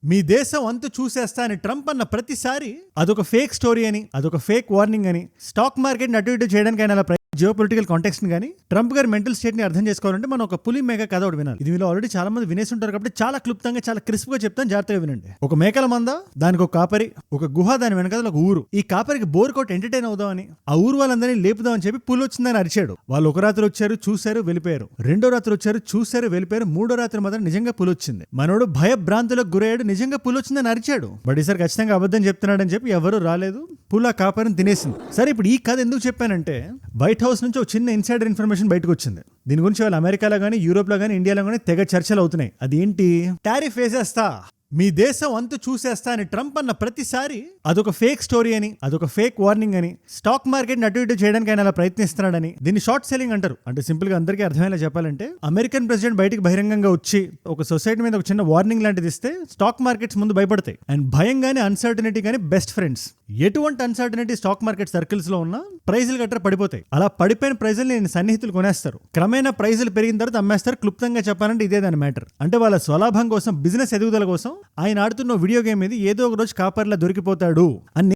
మీ దేశం అంతు చూసేస్తా అని ట్రంప్ అన్న ప్రతిసారి అదొక ఫేక్ స్టోరీ అని, అదొక ఫేక్ వార్నింగ్ అని, స్టాక్ మార్కెట్ అటు ఇటు చేయడానికి ఆయన అలా జియో పొలిటికల్ కాంటెక్స్ట్ గానీ ట్రంప్ గారి మెంటల్ స్టేట్ ని అర్థం చేసుకోవాలంటే మనం ఒక పులి మేక కథ ఒకటి వినాలి. ఇది మీరు ఆల్రెడీ చాలా మంది వినేసి ఉంటారు కాబట్టి చాలా క్లుప్తంగా చాలా క్రిస్ప్ గా చెప్తాను, జాగ్రత్తగా వినండి. ఒక మేకల మంద, దానికి ఒక కాపరి, ఒక గుహ, దాని వెనకాల ఒక ఊరు. ఈ కాపరికి బోర్ కొట్టి ఎంటర్టైన్ అవుదామని ఆ ఊరు వాళ్ళందరినీ లేపుదామని చెప్పి పులి వచ్చిందని అరిచాడు. వాళ్ళు ఒక రాత్రి వచ్చారు, చూశారు, వెళ్ళిపోయారు. రెండో రాత్రి వచ్చారు, చూశారు, వెళ్ళిపోయారు. మూడో రాత్రి మాత్రం నిజంగా పులి వచ్చింది. మనోడు భయభ్రాంతులకు గురయ్యాడు, నిజంగా పులి వచ్చిందని అరిచాడు. బట్ ఈసారి ఖచ్చితంగా అబద్ధం చెప్తున్నాడని చెప్పి ఎవరు రాలేదు, పులి ఆ కాపరిని తినేసింది. సరే, ఇప్పుడు ఈ కథ ఎందుకు చెప్పానంటే వైట్ హౌస్ నుంచి ఒక చిన్న ఇన్సైడర్ ఇన్ఫర్మేషన్ బయటకు వచ్చింది. దీని గురించి వాళ్ళు అమెరికాలో కానీ, యూరోప్లో కానీ, ఇండియాలో కానీ తెగ చర్చలు అవుతున్నాయి. అది ఏంటి? టారిఫ్ వేసేస్తా, మీ దేశం అంతు చూసేస్తా అని ట్రంప్ అన్న ప్రతిసారి అదొక ఫేక్ స్టోరీ అని, అదొక ఫేక్ వార్నింగ్ అని, స్టాక్ మార్కెట్ అటు ఇటు చేయడానికి ఆయన అలా ప్రయత్నిస్తున్నాడని, దీన్ని షార్ట్ సెల్లింగ్ అంటారు. అంటే సింపుల్ గా అందరికీ అర్థమయ్యేలా చెప్పాలంటే, అమెరికన్ ప్రెసిడెంట్ బయటికి బహిరంగంగా వచ్చి ఒక సొసైటీ మీద ఒక చిన్న వార్నింగ్ లాంటిది ఇస్తే స్టాక్ మార్కెట్స్ ముందు భయపడతాయి. అండ్ భయం గానీ, అన్సర్టనిటీ గానీ బెస్ట్ ఫ్రెండ్స్. ఎటువంటి అన్సర్టనిటీ స్టాక్ మార్కెట్ సర్కిల్స్ లో ఉన్నా ప్రైజులు గట్రా పడిపోతాయి. అలా పడిపోయిన ప్రైజులు నేను సన్నిహితులు కొనేస్తారు, క్రమేణా ప్రైజులు పెరిగిన తర్వాత అమ్మేస్తారు. క్లుప్తంగా చెప్పాలంటే ఇదే దాని మ్యాటర్. అంటే వాళ్ళ స్వలాభం కోసం, బిజినెస్ ఎదుగుదల కోసం ఆయన ఆడుతున్న వీడియో గేమ్ మీద ఏదో ఒక రోజు కాపర్లా దొరికిపోతాడు అని